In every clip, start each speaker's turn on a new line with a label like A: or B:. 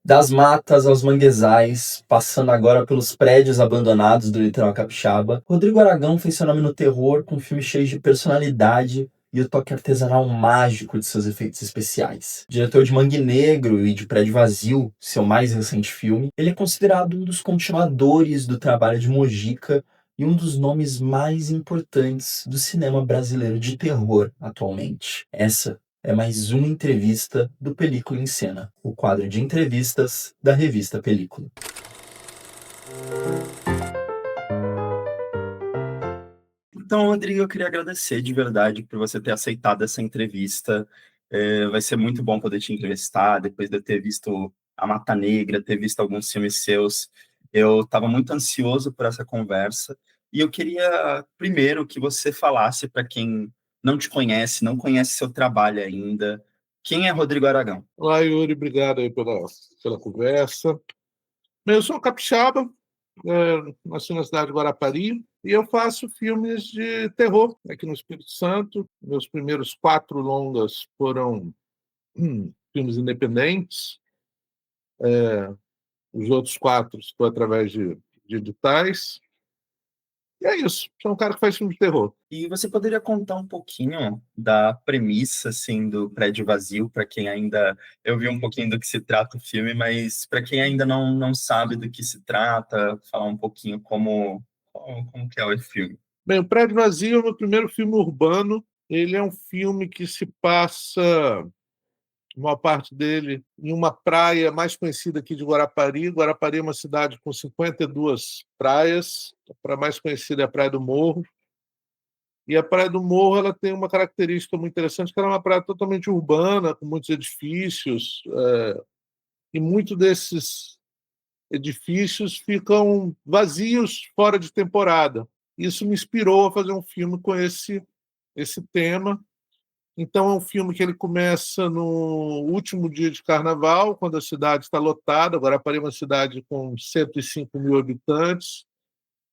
A: Das matas aos manguezais, passando agora pelos prédios abandonados do litoral capixaba, Rodrigo Aragão fez seu nome no terror com filmes cheios de personalidade e o toque artesanal mágico de seus efeitos especiais. Diretor de Mangue Negro e de Prédio Vazio, seu mais recente filme, ele é considerado um dos continuadores do trabalho de Mojica e um dos nomes mais importantes do cinema brasileiro de terror atualmente. Essa é mais uma entrevista do Película em Cena, o quadro de entrevistas da revista Película. Então, Rodrigo, eu queria agradecer de verdade por você ter aceitado essa entrevista. Vai ser muito bom poder te entrevistar, depois de eu ter visto A Mata Negra, ter visto alguns filmes seus. Eu estava muito ansioso por essa conversa e eu queria, primeiro, que você falasse para quem não te conhece, não conhece seu trabalho ainda, quem é Rodrigo Aragão?
B: Olá, Yuri, obrigado aí pela conversa. Bem, eu sou capixaba, nasci na cidade de Guarapari e eu faço filmes de terror aqui no Espírito Santo. Meus primeiros 4 longas foram filmes independentes, os outros 4 foi através de editais. E é isso, sou um cara que faz filme de terror.
A: E você poderia contar um pouquinho da premissa, assim, do Prédio Vazio, para quem ainda... Eu vi um pouquinho do que se trata o filme, mas para quem ainda não sabe do que se trata, falar um pouquinho como que é o filme.
B: Bem, O Prédio Vazio é o meu primeiro filme urbano. Ele é um filme que se passa uma parte dele em uma praia mais conhecida aqui de Guarapari. Guarapari é uma cidade com 52 praias. A praia mais conhecida é a Praia do Morro. E a Praia do Morro ela tem uma característica muito interessante, que ela é uma praia totalmente urbana, com muitos edifícios, e muitos desses edifícios ficam vazios fora de temporada. Isso me inspirou a fazer um filme com esse tema. Então, é um filme que ele começa no último dia de carnaval, quando a cidade está lotada. Guarapari é uma cidade com 105 mil habitantes,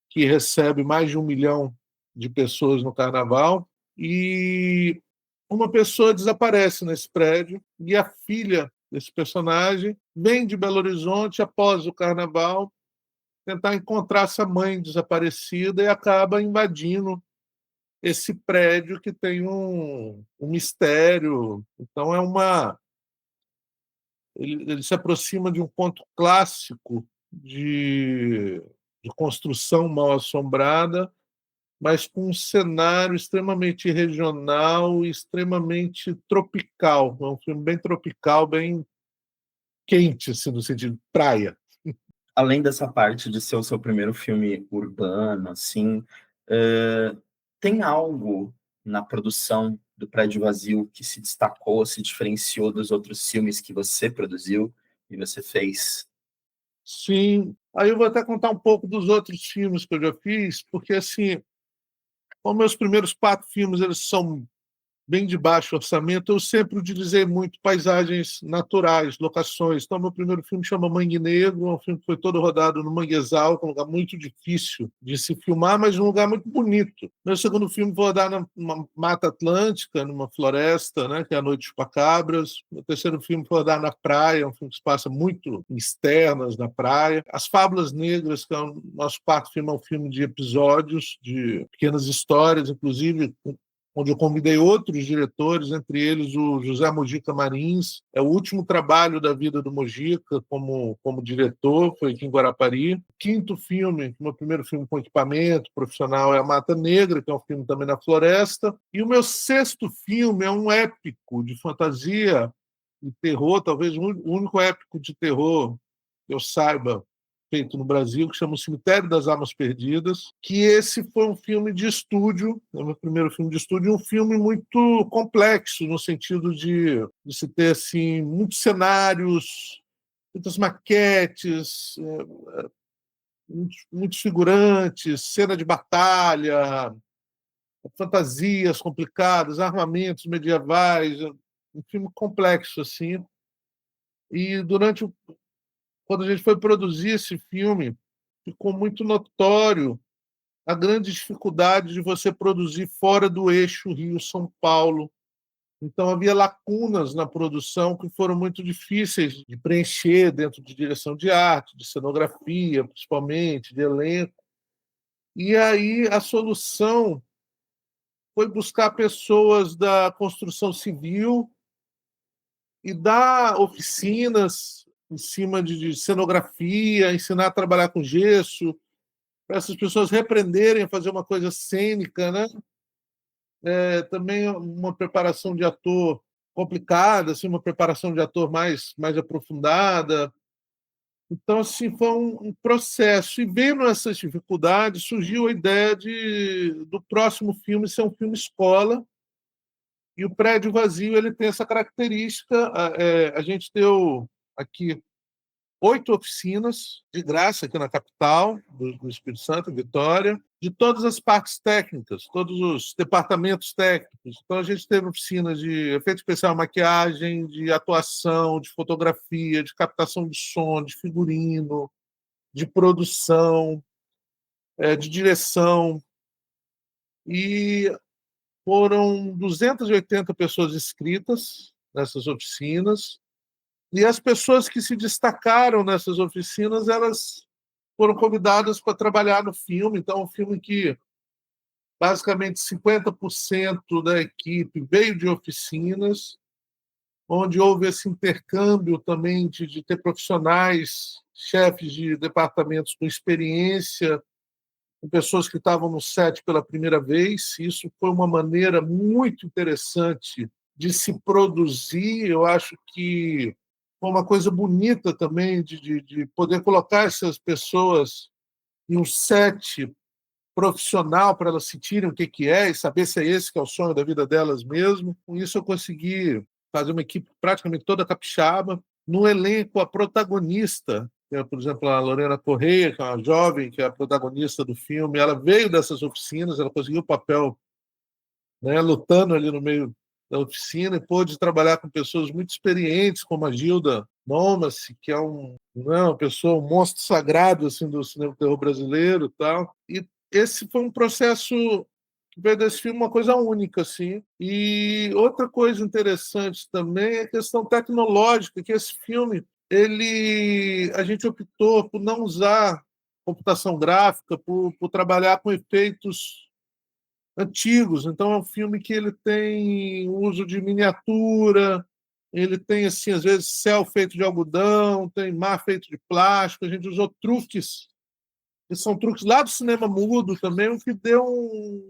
B: que recebe mais de 1 milhão de pessoas no carnaval. E uma pessoa desaparece nesse prédio, e a filha desse personagem vem de Belo Horizonte após o carnaval tentar encontrar essa mãe desaparecida e acaba invadindo esse prédio que tem um mistério. Então ele se aproxima de um ponto clássico de construção mal assombrada, mas com um cenário extremamente regional e extremamente tropical. É um filme bem tropical, bem quente, assim, no sentido de praia.
A: Além dessa parte de ser o seu primeiro filme urbano, assim, eh, tem algo na produção do Prédio Vazio que se destacou, se diferenciou dos outros filmes que você produziu e você fez?
B: Sim, aí eu vou até contar um pouco dos outros filmes que eu já fiz, porque assim, como meus primeiros 4 filmes eles são bem de baixo orçamento, eu sempre utilizei muito paisagens naturais, locações. Então, meu primeiro filme chama Mangue Negro, é um filme que foi todo rodado no Manguezal, que é um lugar muito difícil de se filmar, mas um lugar muito bonito. Meu segundo filme foi rodar numa Mata Atlântica, numa floresta, né, que é A Noite dos Chupacabras. Meu terceiro filme foi rodar na praia, um filme que se passa muito em externas na praia. As Fábulas Negras, que é o nosso quarto filme, é um filme de episódios, de pequenas histórias, inclusive onde eu convidei outros diretores, entre eles o José Mojica Marins. É o último trabalho da vida do Mojica como diretor, foi aqui em Guarapari. Quinto filme, meu primeiro filme com equipamento profissional, é A Mata Negra, que é um filme também na floresta. E o meu sexto filme é um épico de fantasia e terror, talvez o único épico de terror que eu saiba feito no Brasil, que chama O Cemitério das Almas Perdidas, que esse foi um filme de estúdio, é o meu primeiro filme de estúdio, um filme muito complexo, no sentido de se ter assim, muitos cenários, muitas maquetes, muitos figurantes, cena de batalha, fantasias complicadas, armamentos medievais, um filme complexo assim. E quando a gente foi produzir esse filme, ficou muito notório a grande dificuldade de você produzir fora do eixo Rio-São Paulo, Então, havia lacunas na produção que foram muito difíceis de preencher dentro de direção de arte, de cenografia, principalmente, de elenco. E aí a solução foi buscar pessoas da construção civil e dar oficinas em cima de cenografia, ensinar a trabalhar com gesso, para essas pessoas reaprenderem a fazer uma coisa cênica, né? Também uma preparação de ator complicada, assim, uma preparação de ator mais aprofundada. Então, assim, foi um processo. E vendo essas dificuldades, surgiu a ideia do próximo filme ser um filme escola. E o Prédio Vazio ele tem essa característica. A gente deu aqui 8 oficinas de graça aqui na capital do Espírito Santo, Vitória, de todas as partes técnicas, todos os departamentos técnicos. Então, a gente teve oficinas de efeito especial, maquiagem, de atuação, de fotografia, de captação de som, de figurino, de produção, de direção. E foram 280 pessoas inscritas nessas oficinas. E as pessoas que se destacaram nessas oficinas, elas foram convidadas para trabalhar no filme. Então, um filme que basicamente 50% da equipe veio de oficinas, onde houve esse intercâmbio também de ter profissionais, chefes de departamentos com experiência, com pessoas que estavam no set pela primeira vez. Isso foi uma maneira muito interessante de se produzir. Eu acho que foi uma coisa bonita também de poder colocar essas pessoas em um set profissional para elas sentirem o que é e saber se é esse que é o sonho da vida delas mesmo. Com isso, eu consegui fazer uma equipe praticamente toda capixaba. No elenco, a protagonista, que é, por exemplo, a Lorena Correia, que é uma jovem, que é a protagonista do filme, ela veio dessas oficinas, ela conseguiu o papel, né, lutando ali no meio da oficina, e pôde trabalhar com pessoas muito experientes, como a Gilda Nomas, que é uma pessoa, um monstro sagrado assim, do cinema terror brasileiro. Tal. E esse foi um processo que veio desse filme uma coisa única. Assim. E outra coisa interessante também é a questão tecnológica, que esse filme a gente optou por não usar computação gráfica, por trabalhar com efeitos antigos. Então é um filme que ele tem uso de miniatura, ele tem assim às vezes céu feito de algodão, tem mar feito de plástico. A gente usou truques que são truques lá do cinema mudo também, o que deu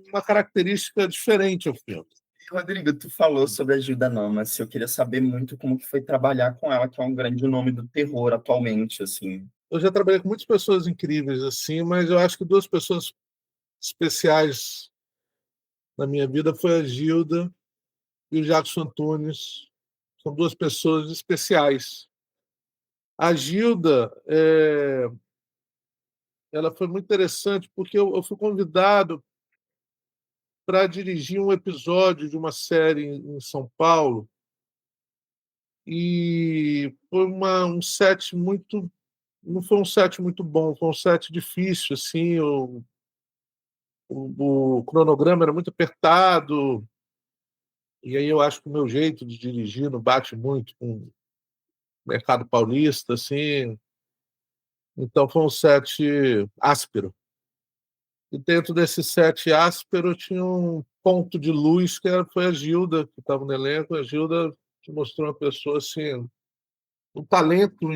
B: uma característica diferente ao filme.
A: Rodrigo, tu falou sobre a Gilda Nomas. Eu queria saber muito como que foi trabalhar com ela, que é um grande nome do terror atualmente, assim.
B: Eu já trabalhei com muitas pessoas incríveis assim, mas eu acho que duas pessoas especiais na minha vida foi a Gilda e o Jackson Antunes. São duas pessoas especiais. A Gilda, ela foi muito interessante porque eu fui convidado para dirigir um episódio de uma série em São Paulo e foi um set muito, não foi um set muito bom, foi um set difícil assim, o cronograma era muito apertado e aí eu acho que o meu jeito de dirigir não bate muito com o mercado paulista assim, então foi um set áspero. E dentro desse set áspero tinha um ponto de luz foi a Gilda, que estava no elenco. A Gilda te mostrou uma pessoa assim, um talento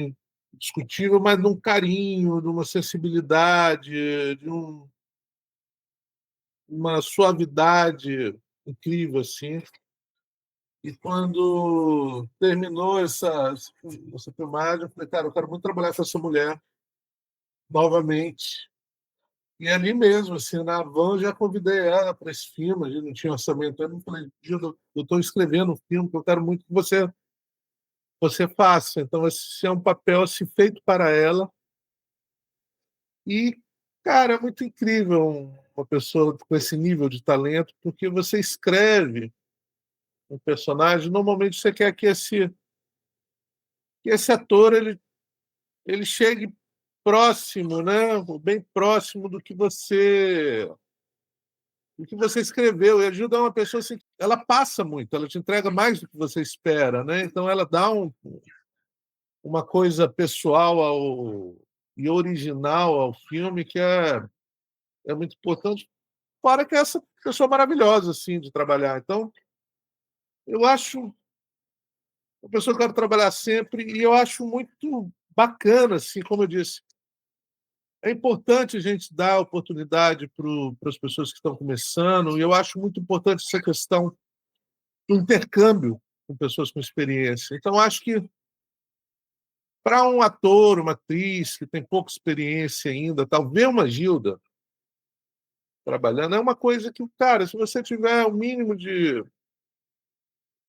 B: indiscutível, mas de um carinho, de uma sensibilidade, uma suavidade incrível assim. E quando terminou essa filmagem, eu falei, cara, eu quero muito trabalhar com essa mulher novamente. E ali mesmo, assim, na van, eu já convidei ela para esse filme, a gente não tinha orçamento. Eu falei, Gilda, eu estou escrevendo um filme que eu quero muito que você faça. Então, esse é um papel assim, feito para ela. E, cara, é muito incrível uma pessoa com esse nível de talento, porque você escreve um personagem, normalmente você quer que esse ator ele chegue próximo, né? Bem próximo do que você o que você escreveu. E ajuda uma pessoa assim, ela passa muito, ela te entrega mais do que você espera, né? Então ela dá uma coisa pessoal e original ao filme que é muito importante. Fora que é essa pessoa maravilhosa assim de trabalhar. Então eu acho uma pessoa que eu quero trabalhar sempre e eu acho muito bacana, assim, como eu disse, é importante a gente dar oportunidade para as pessoas que estão começando, e eu acho muito importante essa questão do intercâmbio com pessoas com experiência. Então, acho que para um ator, uma atriz que tem pouca experiência ainda, talvez uma Gilda trabalhando, é uma coisa que, cara, se você tiver o mínimo de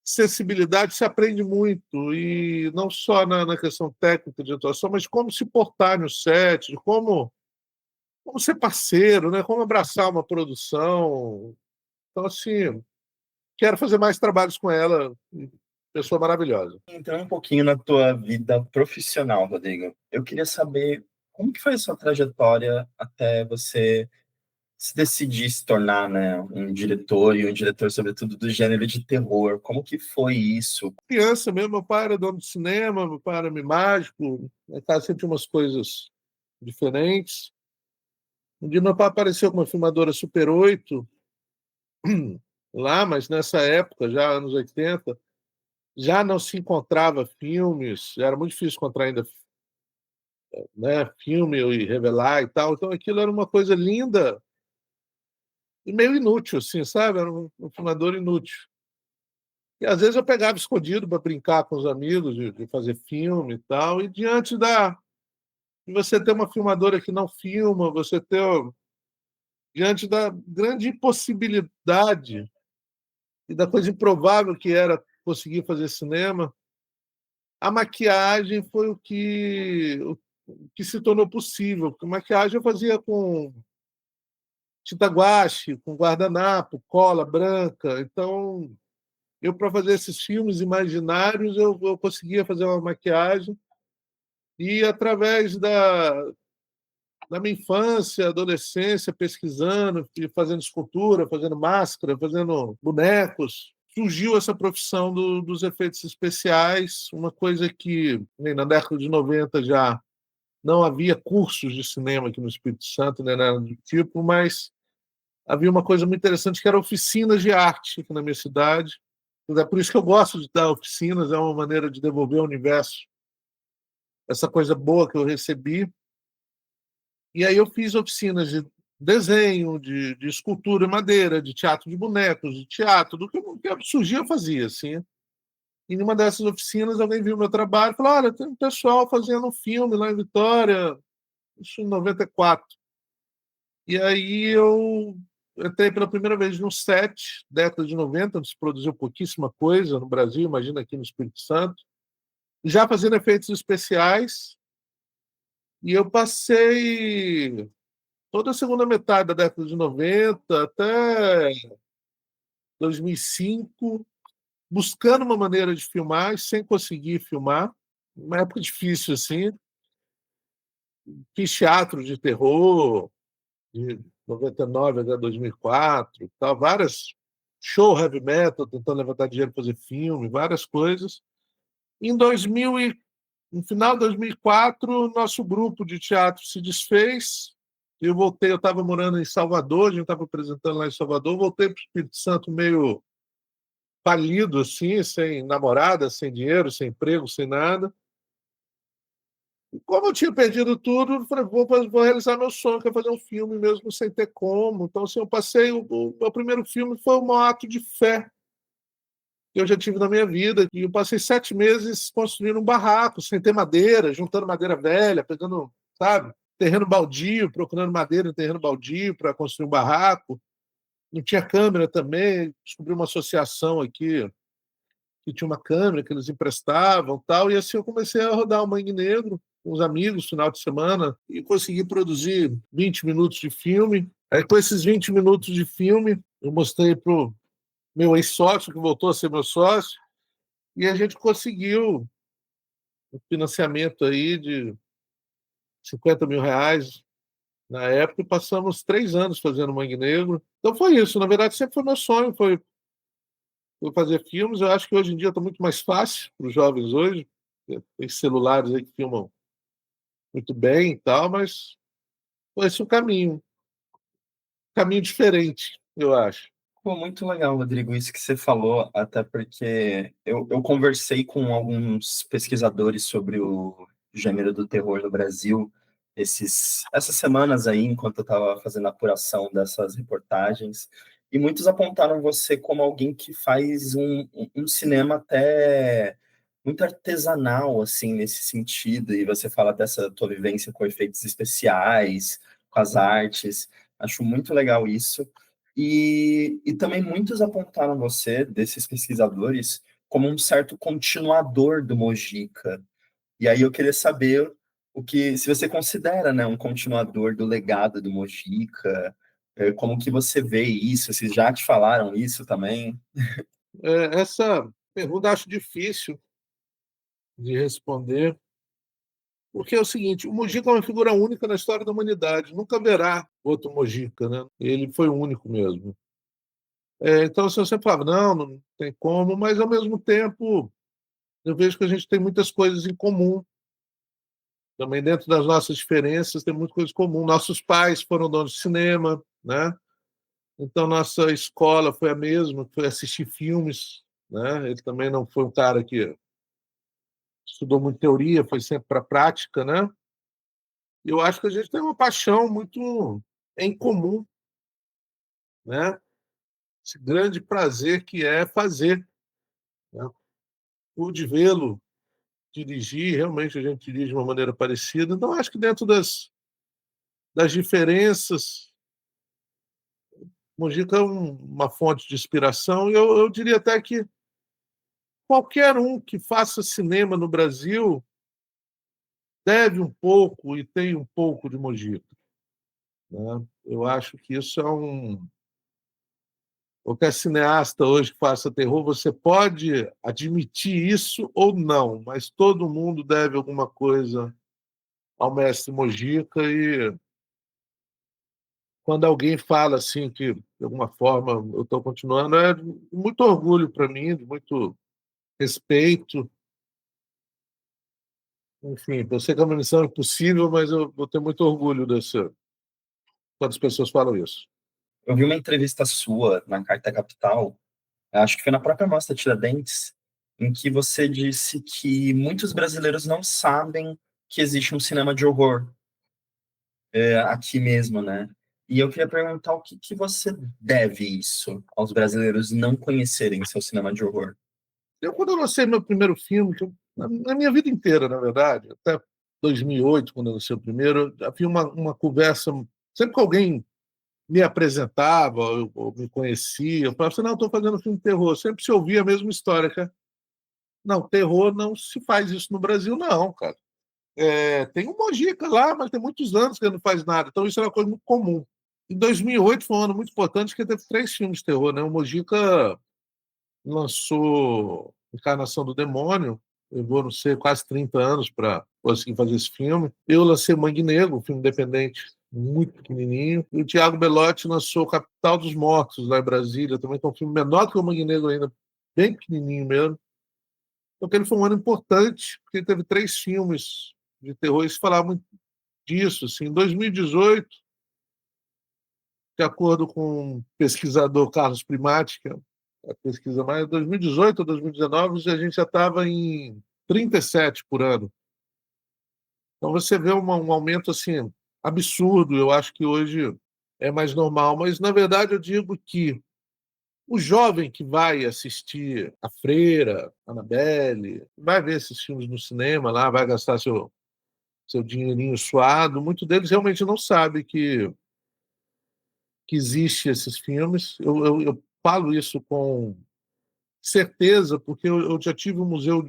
B: sensibilidade, se aprende muito, e não só na questão técnica de atuação, mas como se portar no set, de como ser parceiro, né? Como abraçar uma produção. Então, assim, quero fazer mais trabalhos com ela. Pessoa maravilhosa.
C: Entrar um pouquinho na tua vida profissional, Rodrigo. Eu queria saber como que foi a sua trajetória até você se decidir se tornar, né, um diretor e um diretor, sobretudo, do gênero de terror. Como que foi isso?
B: Criança mesmo, meu pai era dono de cinema, meu pai era mimágico, em casa sempre tinha umas coisas diferentes. Um dia meu pai apareceu com uma filmadora Super 8 lá, mas nessa época, já anos 80, já não se encontrava filmes, era muito difícil encontrar ainda, né, filme e revelar e tal. Então aquilo era uma coisa linda e meio inútil, assim, sabe? Era um filmador inútil. E às vezes eu pegava escondido para brincar com os amigos, de fazer filme e tal. E diante de você ter uma filmadora que não filma, você ter, diante da grande impossibilidade e da coisa improvável que era conseguir fazer cinema, a maquiagem foi o que se tornou possível. Porque maquiagem eu fazia com tinta guache, com guardanapo, cola branca. Então, eu, para fazer esses filmes imaginários, eu conseguia fazer uma maquiagem e, através da minha infância, adolescência, pesquisando, fazendo escultura, fazendo máscara, fazendo bonecos, surgiu essa profissão dos efeitos especiais, uma coisa que na década de 90 já não havia cursos de cinema aqui no Espírito Santo, nem nada do tipo, mas havia uma coisa muito interessante que era oficinas de arte aqui na minha cidade. É por isso que eu gosto de dar oficinas, é uma maneira de devolver ao universo essa coisa boa que eu recebi. E aí eu fiz oficinas de desenho, de escultura em madeira, de teatro de bonecos, de teatro, do que surgia eu fazia, assim. E numa dessas oficinas alguém viu meu trabalho e falou, olha, tem um pessoal fazendo um filme lá em Vitória, isso em 94. E aí eu entrei pela primeira vez no set, década de 90, onde se produziu pouquíssima coisa no Brasil, imagina aqui no Espírito Santo, já fazendo efeitos especiais, e eu passei toda a segunda metade da década de 90 até 2005, buscando uma maneira de filmar, sem conseguir filmar, uma época difícil assim. Fiz teatro de terror de 99 até 2004, tal, várias show heavy metal, tentando levantar dinheiro para fazer filme, várias coisas. Em 2000 no final de 2004, nosso grupo de teatro se desfez. Eu voltei, eu estava morando em Salvador, a gente estava apresentando lá em Salvador, voltei para o Espírito Santo meio falido, assim, sem namorada, sem dinheiro, sem emprego, sem nada. E como eu tinha perdido tudo, eu falei, vou realizar meu sonho, que é fazer um filme mesmo sem ter como. Então, assim, eu passei, o meu primeiro filme foi um ato de fé que eu já tive na minha vida. E eu passei 7 meses construindo um barraco, sem ter madeira, juntando madeira velha, pegando, sabe, terreno baldio, procurando madeira em terreno baldio para construir um barraco. Não tinha câmera também, descobri uma associação aqui que tinha uma câmera que eles emprestavam, tal, e assim eu comecei a rodar o Mangue Negro com os amigos, final de semana, e consegui produzir 20 minutos de filme. Aí, com esses 20 minutos de filme, eu mostrei para o meu ex-sócio, que voltou a ser meu sócio, e a gente conseguiu um financiamento aí de R$ 50 mil Na época, passamos 3 anos fazendo Mangue Negro. Então foi isso. Na verdade, sempre foi meu sonho, foi fazer filmes. Eu acho que hoje em dia está muito mais fácil para os jovens hoje. Tem celulares aí que filmam muito bem e tal, mas foi esse um caminho diferente, eu acho.
C: Pô, muito legal, Rodrigo, isso que você falou, até porque eu conversei com alguns pesquisadores sobre o gênero do terror no Brasil essas semanas aí, enquanto eu estava fazendo a apuração dessas reportagens, e muitos apontaram você como alguém que faz um cinema até muito artesanal, assim, nesse sentido, e você fala dessa tua vivência com efeitos especiais, com as artes, acho muito legal isso. E também muitos apontaram você, desses pesquisadores, como um certo continuador do Mojica. E aí eu queria saber se você considera, né, um continuador do legado do Mojica, como que você vê isso? Se já te falaram isso também?
B: Essa pergunta eu acho difícil de responder, porque é o seguinte: o Mojica é uma figura única na história da humanidade. Nunca haverá outro Mojica, né? Ele foi o único mesmo. Então, assim, eu sempre falava, não tem como, mas ao mesmo tempo eu vejo que a gente tem muitas coisas em comum. Também dentro das nossas diferenças tem muita coisa em comum. Nossos pais foram donos de cinema, né? Então nossa escola foi a mesma, foi assistir filmes, né? Ele também não foi um cara que estudou muito teoria, foi sempre para a prática, né? Eu acho que a gente tem uma paixão muito em comum, né? Esse grande prazer que é fazer, né? Pude vê-lo dirigir, realmente a gente dirige de uma maneira parecida. Então, acho que dentro das diferenças, Mojica é uma fonte de inspiração. E eu diria até que qualquer um que faça cinema no Brasil deve um pouco e tem um pouco de Mojica, né? Eu acho que isso é um. Qualquer cineasta hoje que faça terror, você pode admitir isso ou não, mas todo mundo deve alguma coisa ao mestre Mojica. E quando alguém fala assim que, de alguma forma, eu estou continuando, é de muito orgulho para mim, de muito respeito. Enfim, eu sei que é uma missão impossível, mas eu tenho muito orgulho dessa, quando as pessoas falam isso.
C: Eu vi uma entrevista sua na Carta Capital, acho que foi na própria Mostra Tiradentes, em que você disse que muitos brasileiros não sabem que existe um cinema de horror aqui mesmo, né? E eu queria perguntar o que você deve isso aos brasileiros não conhecerem seu cinema de horror.
B: Quando eu lancei meu primeiro filme, na minha vida inteira, na verdade, até 2008, quando eu lancei o primeiro, havia uma conversa, sempre que alguém me apresentava ou me conhecia, eu falava assim, não, estou fazendo filme de terror. Sempre se ouvia a mesma história, cara. Não, terror não se faz isso no Brasil, não, cara. Tem um Mojica lá, mas tem muitos anos que ele não faz nada. Então isso era uma coisa muito comum. Em 2008 foi um ano muito importante, porque teve 3 filmes de terror, né? O Mojica lançou Encarnação do Demônio, levou, não sei, quase 30 anos para conseguir fazer esse filme. Eu lancei Mangue Negro, um filme independente muito pequenininho. E o Thiago Belotti lançou Capital dos Mortos, lá em Brasília, também que é um filme menor do que o Mangue Negro ainda, bem pequenininho mesmo. Então, aquele foi um ano importante, porque teve 3 filmes de terror, e se falava muito disso. Assim. Em 2018, de acordo com o pesquisador Carlos Primati, que é a pesquisa mais, 2018 ou 2019, a gente já estava em 37 por ano. Então você vê um aumento assim absurdo. Eu acho que hoje é mais normal, mas na verdade eu digo que o jovem que vai assistir A Freira, Annabelle, vai ver esses filmes no cinema lá, vai gastar seu dinheirinho suado, muito deles realmente não sabe que existe esses filmes. Eu falo isso com certeza, porque eu já tive um museu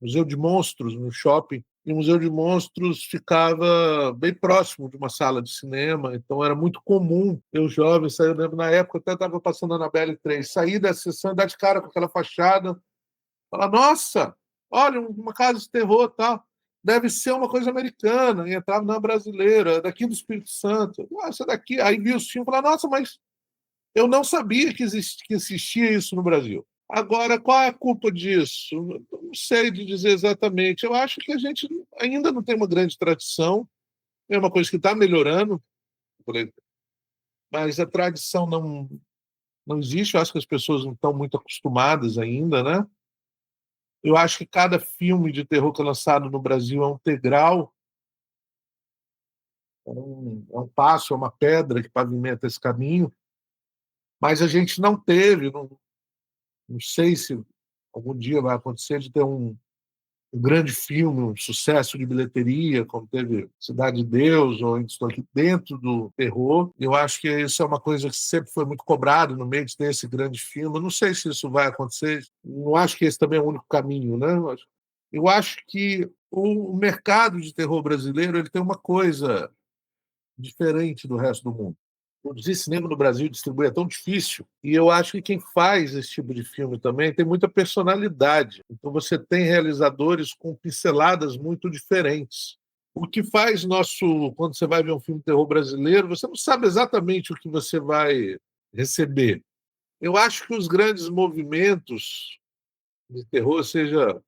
B: de monstros no shopping, e o Museu de Monstros ficava bem próximo de uma sala de cinema, então era muito comum eu jovem sair, eu lembro na época, eu até estava passando a Annabelle 3, sair da sessão, dar de cara com aquela fachada, falar, nossa, olha, uma casa de terror, tal. deve ser uma coisa americana, e entrava na brasileira, daqui do Espírito Santo. Essa daqui. Aí vi os filmes e falava, nossa, mas eu não sabia que existia isso no Brasil. Agora, qual é a culpa disso? Eu não sei de dizer exatamente. Eu acho que a gente ainda não tem uma grande tradição, é uma coisa que está melhorando, mas a tradição não existe. Eu acho que as pessoas não estão muito acostumadas ainda, né? Eu acho que cada filme de terror que é lançado no Brasil é um degrau, é um passo, é uma pedra que pavimenta esse caminho, mas a gente não teve, não sei se algum dia vai acontecer, de ter um grande filme, um sucesso de bilheteria, como teve Cidade de Deus, ou Ainda Estou Aqui, dentro do terror. Eu acho que isso é uma coisa que sempre foi muito cobrado no meio de ter esse grande filme. Eu não sei se isso vai acontecer. Não acho que esse também é o único caminho, né? Eu acho que o mercado de terror brasileiro ele tem uma coisa diferente do resto do mundo. Produzir cinema no Brasil e distribuir é tão difícil. E eu acho que quem faz esse tipo de filme também tem muita personalidade. Então você tem realizadores com pinceladas muito diferentes. O que faz quando você vai ver um filme de terror brasileiro, você não sabe exatamente o que você vai receber. Eu acho que os grandes movimentos de terror, seja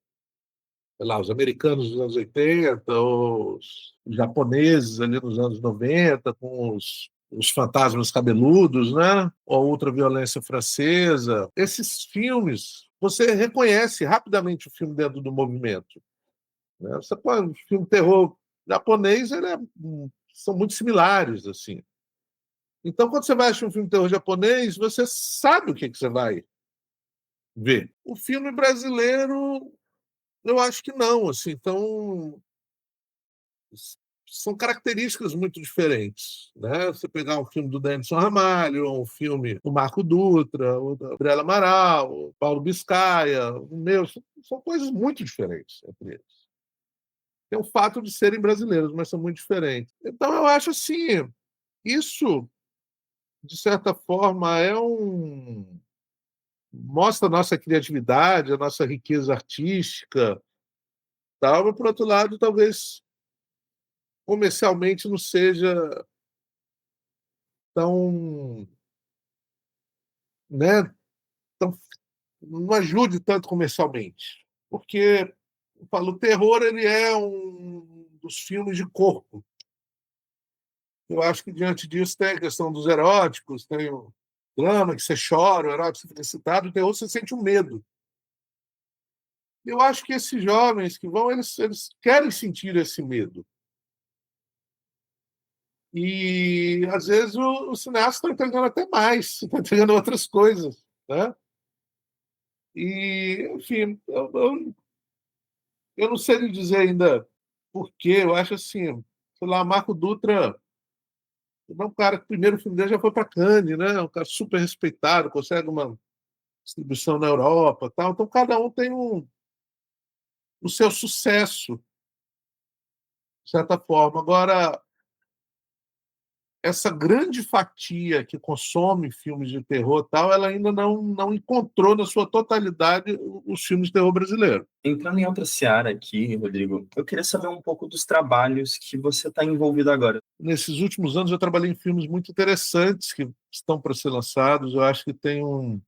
B: sei lá, os americanos dos anos 80, os japoneses ali nos anos 90, com os fantasmas cabeludos, né? Ou a ultraviolência francesa. Esses filmes, você reconhece rapidamente o filme dentro do movimento. Né? Você pode, o filme terror japonês, são muito similares, assim. Então, quando você vai assistir um filme terror japonês, você sabe o que você vai ver. O filme brasileiro, eu acho que não, assim. Então, são características muito diferentes, né? Você pegar um filme do Denison Ramalho, um filme do Marco Dutra, o da Gabriela Amaral, o Paulo Biscaia, o meu, são coisas muito diferentes entre eles. Tem o fato de serem brasileiros, mas são muito diferentes. Então eu acho assim, isso de certa forma mostra a nossa criatividade, a nossa riqueza artística, tal, mas por outro lado, talvez comercialmente não seja tão, né, tão, não ajude tanto comercialmente. Porque, eu falo, o terror ele é um dos filmes de corpo. Eu acho que diante disso tem a questão dos eróticos, tem o drama que você chora, o erótico que você fica excitado, o terror você sente um medo. Eu acho que esses jovens que vão, eles querem sentir esse medo. E, às vezes, o cineasta está entregando até mais, está entregando outras coisas, né? E, enfim, eu não sei lhe dizer ainda por quê. Eu acho assim, sei lá, Marco Dutra é um cara que o primeiro filme dele já foi para Cannes, né? Um cara super respeitado, consegue uma distribuição na Europa, tal. Então cada um tem o seu sucesso, de certa forma. Agora, essa grande fatia que consome filmes de terror, tal, ela ainda não encontrou na sua totalidade os filmes de terror brasileiro.
C: Entrando em outra seara aqui, Rodrigo, eu queria saber um pouco dos trabalhos que você está envolvido agora.
B: Nesses últimos anos eu trabalhei em filmes muito interessantes que estão para ser lançados. Eu acho que eu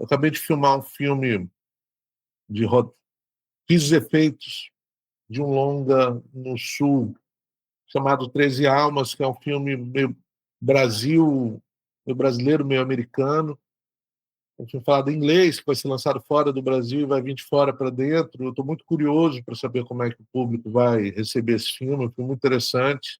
B: acabei de filmar um filme de fiz os efeitos de um longa no Sul chamado 13 Almas, que é um filme meio meio brasileiro, meio americano. Um filme falado em inglês, que vai ser lançado fora do Brasil e vai vir de fora para dentro. Eu estou muito curioso para saber como é que o público vai receber esse filme. É um filme muito interessante.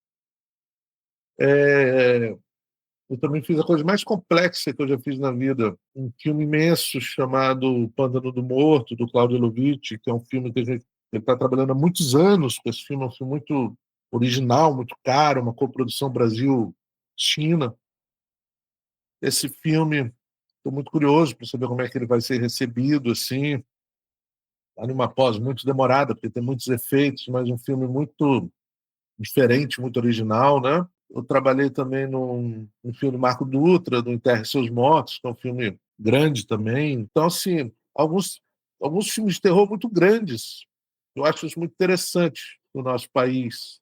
B: Eu também fiz a coisa mais complexa que eu já fiz na vida, um filme imenso chamado Pântano do Morto, do Claudio Lovitch, que é um filme que ele está trabalhando há muitos anos com esse filme. É um filme muito original, muito caro, uma coprodução Brasil-China. Esse filme, estou muito curioso para saber como é que ele vai ser recebido, assim. Está numa pós muito demorada, porque tem muitos efeitos, mas um filme muito diferente, muito original, né? Eu trabalhei também num filme do Marco Dutra, do Enterre Seus Mortos, que é um filme grande também. Então, assim, alguns filmes de terror muito grandes Eu acho isso muito interessante no nosso país,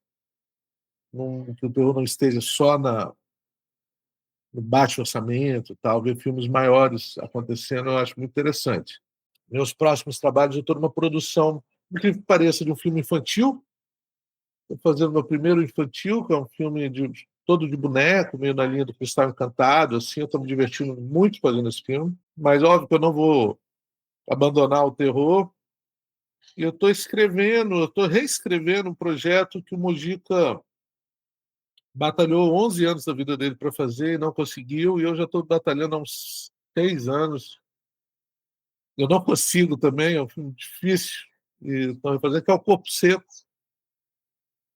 B: que o terror não esteja só no baixo orçamento, tal, ver filmes maiores acontecendo, eu acho muito interessante. Meus próximos trabalhos, eu estou numa produção, por que pareça, de um filme infantil. Estou fazendo meu primeiro infantil, que é um filme todo de boneco, meio na linha do Cristal Encantado, assim, eu estou me divertindo muito fazendo esse filme, mas óbvio que eu não vou abandonar o terror. E eu estou reescrevendo um projeto que o Mojica batalhou 11 anos da vida dele para fazer e não conseguiu, e eu já estou batalhando há uns 6 anos. Eu não consigo também, é um filme difícil, e estão fazendo, que é o Corpo Seco,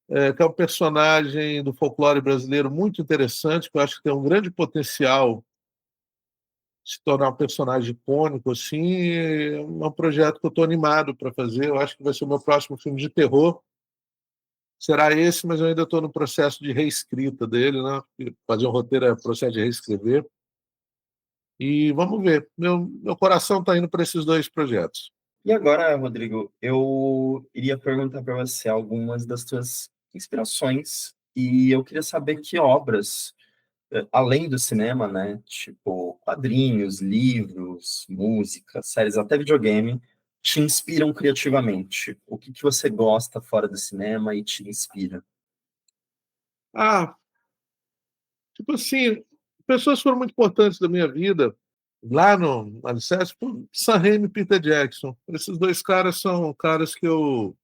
B: que é um personagem do folclore brasileiro muito interessante, que eu acho que tem um grande potencial de se tornar um personagem icônico, assim. É um projeto que eu estou animado para fazer, eu acho que vai ser o meu próximo filme de terror. Será esse, mas eu ainda estou no processo de reescrita dele, né? Fazer um roteiro é processo de reescrever. E vamos ver. Meu coração está indo para esses dois projetos.
C: E agora, Rodrigo, eu iria perguntar para você algumas das suas inspirações e eu queria saber que obras, além do cinema, né, tipo quadrinhos, livros, música, séries, até videogame, te inspiram criativamente. O que que você gosta fora do cinema e te inspira?
B: Ah, tipo assim, pessoas foram muito importantes da minha vida. Lá no Alicerce, Sam Raimi e Peter Jackson. Esses dois caras são caras que eu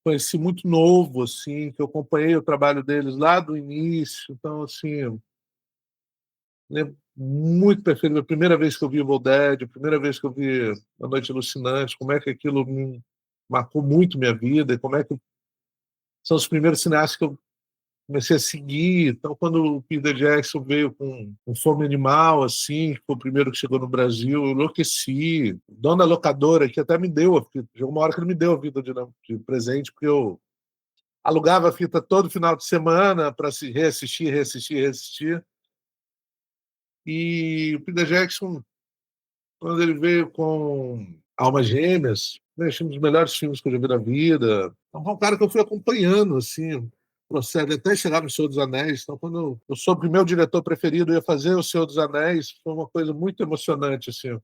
B: conheci muito novo, assim, que eu acompanhei o trabalho deles lá do início. Então, assim, lembro muito perfeito. A primeira vez que eu vi Evil Dead, a primeira vez que eu vi A Noite Alucinante, como é que aquilo me marcou muito minha vida, e como é que são os primeiros cineastas que eu comecei a seguir. Então, quando o Peter Jackson veio com Fome Animal, assim, que foi o primeiro que chegou no Brasil, eu enlouqueci. O dono da locadora, que até me deu a fita, chegou uma hora que ele me deu a fita de presente, porque eu alugava a fita todo final de semana para se reassistir, reassistir, reassistir. E o Peter Jackson, quando ele veio com Almas Gêmeas, né, achei um dos melhores filmes que eu já vi na vida. Então, é um cara que eu fui acompanhando, assim, o processo, até chegar no Senhor dos Anéis. Então, quando eu soube que o meu diretor preferido ia fazer o Senhor dos Anéis, foi uma coisa muito emocionante, assim,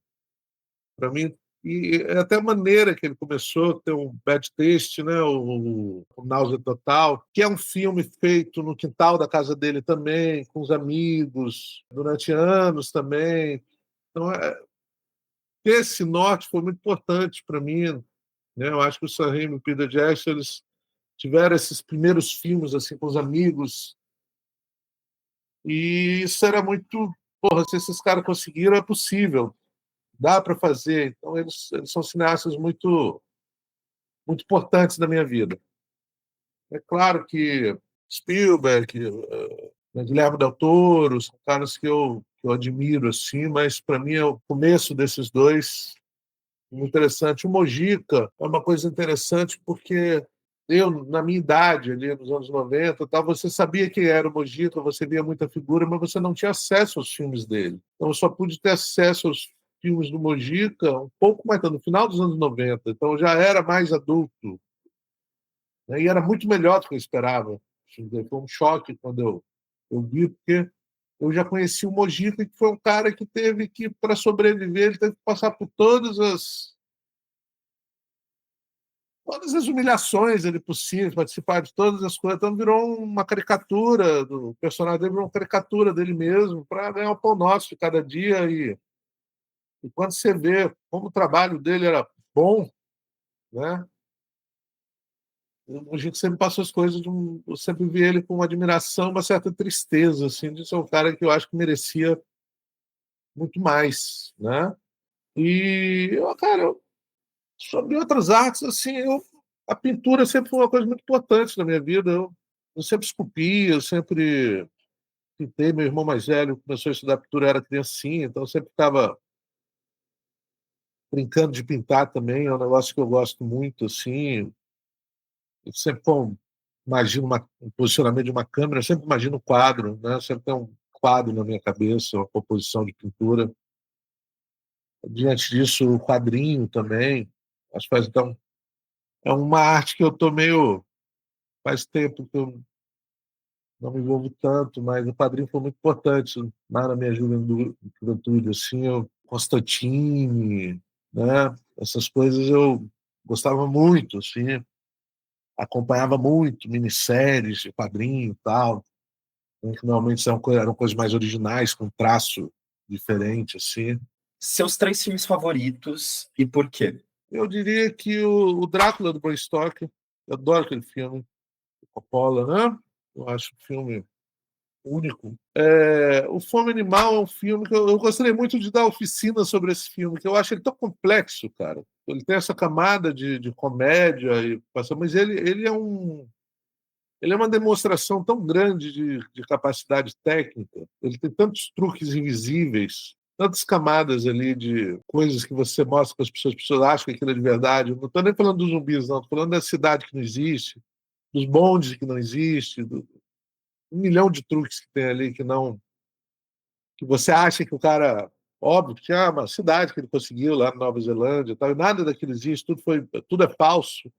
B: para mim. E até a maneira que ele começou a ter um bad taste, né? O Náusea Total, que é um filme feito no quintal da casa dele também, com os amigos, durante anos também. Então, esse norte foi muito importante para mim, né? Eu acho que o Sam Raimi e o Peter Jackson, eles tiveram esses primeiros filmes assim com os amigos, e isso era muito, porra, se esses caras conseguiram, é possível, dá para fazer. Então eles são cineastas muito muito importantes na minha vida. É claro que Spielberg, Guilherme Del Toro, são caras que eu admiro assim, mas para mim é o começo desses dois muito interessante. O Mojica é uma coisa interessante porque eu, na minha idade, ali nos anos 90, tal, você sabia quem era o Mojica, você via muita figura, mas você não tinha acesso aos filmes dele. Então eu só pude ter acesso aos filmes do Mojica um pouco mais no final dos anos 90. Então eu já era mais adulto, né? E era muito melhor do que eu esperava. Foi um choque quando eu vi, porque eu já conheci o Mojica, que foi um cara que teve que, para sobreviver, ele teve que passar por todas as humilhações ele possíveis, participar de todas as coisas. Então virou uma caricatura do personagem dele, virou uma caricatura dele mesmo, para ganhar o pão nosso de cada dia. E quando você vê como o trabalho dele era bom, né? A gente sempre passou as coisas, eu sempre vi ele com uma admiração, uma certa tristeza, assim, de ser um cara que eu acho que merecia muito mais, né? E, cara, sobre outras artes, assim, a pintura sempre foi uma coisa muito importante na minha vida. Eu sempre esculpi, eu sempre pintei. Meu irmão mais velho começou a estudar pintura, eu era criancinha, então eu sempre estava brincando de pintar também. É um negócio que eu gosto muito, assim. Eu sempre imagino um posicionamento de uma câmera, eu sempre imagino um quadro, né? Sempre tem um quadro na minha cabeça, uma composição de pintura. Diante disso, o quadrinho também. Acho que faz, então, É uma arte que eu tô meio. Faz tempo que eu não me envolvo tanto, mas o Padrinho foi muito importante lá na minha juventude, assim, Constantine, né? Essas coisas eu gostava muito, assim, acompanhava muito minisséries de Padrinho e tal, né, que normalmente eram coisas mais originais, com traço diferente, assim.
C: Seus 3 filmes favoritos e por quê?
B: Eu diria que o Drácula do Bram Stoker, eu adoro aquele filme, Coppola, né? Eu acho um filme único. O Fome Animal é um filme que eu gostaria muito de dar oficina sobre esse filme, que eu acho ele tão complexo, cara. Ele tem essa camada de comédia, mas ele é uma demonstração tão grande de capacidade técnica. Ele tem tantos truques invisíveis, tantas camadas ali de coisas que você mostra para as pessoas acham que aquilo é de verdade. Não estou nem falando dos zumbis, não. Estou falando da cidade que não existe, dos bondes que não existe, um milhão de truques que tem ali que você acha que o cara, óbvio, que tinha uma cidade que ele conseguiu lá na Nova Zelândia, e tal, e nada daquilo existe, tudo é falso.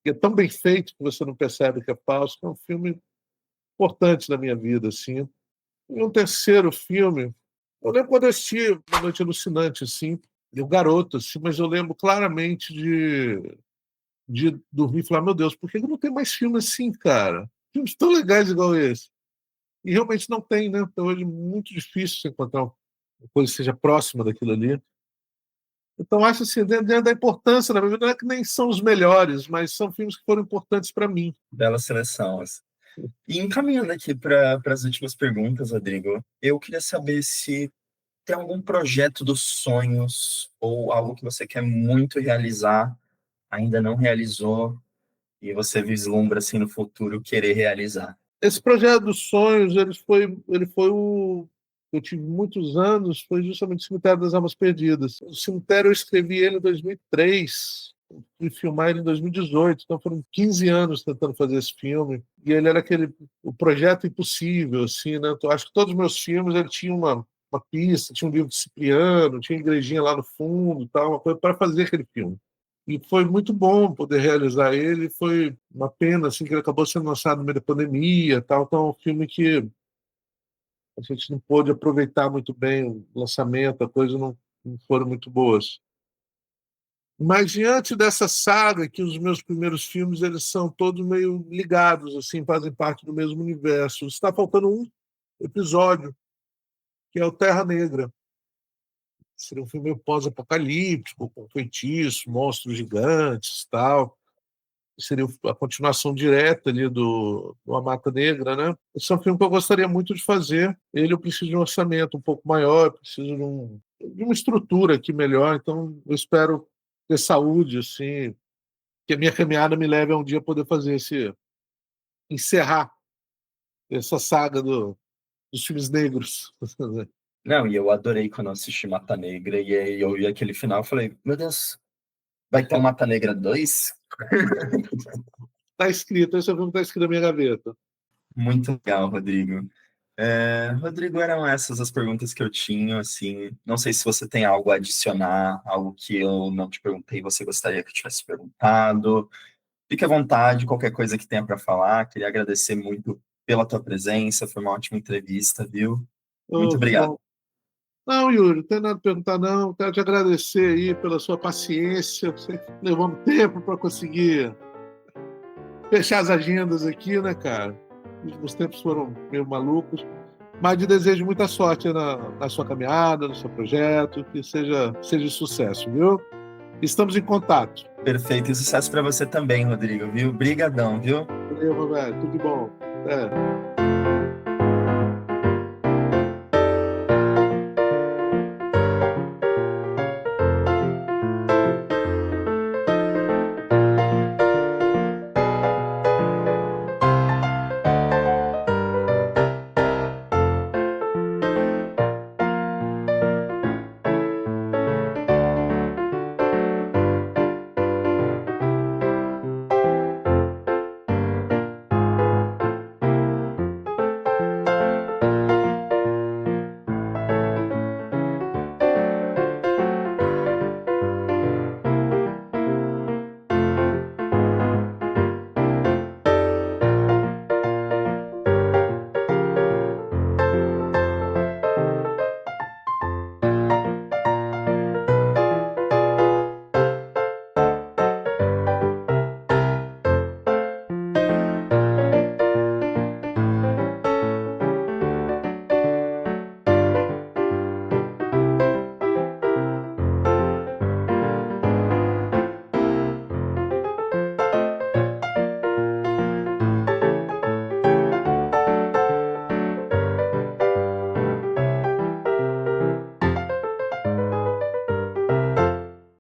B: E é tão bem feito que você não percebe que é falso, que é um filme importante na minha vida, assim. E um terceiro filme, eu lembro quando eu assisti Uma Noite Alucinante, assim, eu garoto, assim, mas eu lembro claramente de dormir e falar, meu Deus, por que não tem mais filme assim, cara? Filmes tão legais igual esse. E realmente não tem, né? Então hoje é muito difícil você encontrar uma coisa que seja próxima daquilo ali. Então acho assim, dentro da importância, na verdade, não é que nem são os melhores, mas são filmes que foram importantes para mim.
C: Bela seleção. Assim. E encaminhando aqui para as últimas perguntas, Rodrigo, eu queria saber se tem algum projeto dos sonhos ou algo que você quer muito realizar, ainda não realizou, e você vislumbra assim no futuro querer realizar.
B: Esse projeto dos sonhos, ele foi o eu tive muitos anos, foi justamente o Cemitério das Almas Perdidas. O Cemitério eu escrevi ele em 2003 e filmar ele em 2018, então foram 15 anos tentando fazer esse filme. E ele era o projeto impossível, assim, né? Eu acho que todos os meus filmes ele tinha uma pista, tinha um livro de Cipriano, tinha uma igrejinha lá no fundo, tal, uma coisa para fazer aquele filme. E foi muito bom poder realizar ele. Foi uma pena assim que ele acabou sendo lançado no meio da pandemia, tal. Então, é um filme que a gente não pôde aproveitar muito bem o lançamento, a coisa não foram muito boas. Mas diante dessa saga, que os meus primeiros filmes eles são todos meio ligados, assim, fazem parte do mesmo universo. Está faltando um episódio, que é o Terra Negra. Seria um filme pós-apocalíptico, com feitiço, monstros gigantes, tal. Seria a continuação direta ali do A Mata Negra, né? Esse é um filme que eu gostaria muito de fazer. Ele eu preciso de um orçamento um pouco maior, eu preciso de uma estrutura aqui melhor, então eu espero ter saúde, assim, que a minha caminhada me leve a um dia poder fazer encerrar essa saga dos filmes negros.
C: Não, e eu adorei quando eu assisti Mata Negra, e aí eu vi aquele final, eu falei, meu Deus, vai ter um Mata Negra 2?
B: Tá escrito, esse é o filme que tá escrito na minha gaveta.
C: Muito legal, Rodrigo. Rodrigo, eram essas as perguntas que eu tinha, assim, não sei se você tem algo a adicionar, algo que eu não te perguntei e você gostaria que eu tivesse perguntado. Fique à vontade, qualquer coisa que tenha para falar, queria agradecer muito pela tua presença, foi uma ótima entrevista, viu? Muito
B: Oh,
C: obrigado.
B: bom. Não, Yuri, não tem nada a perguntar, não. Quero te agradecer aí pela sua paciência. Você levando tempo para conseguir fechar as agendas aqui, né, cara? Os tempos foram meio malucos. Mas te desejo muita sorte na sua caminhada, no seu projeto, que seja sucesso, viu? Estamos em contato.
C: Perfeito, e sucesso para você também, Rodrigo, viu? Brigadão, viu?
B: Valeu, meu velho. Tudo de bom. Até.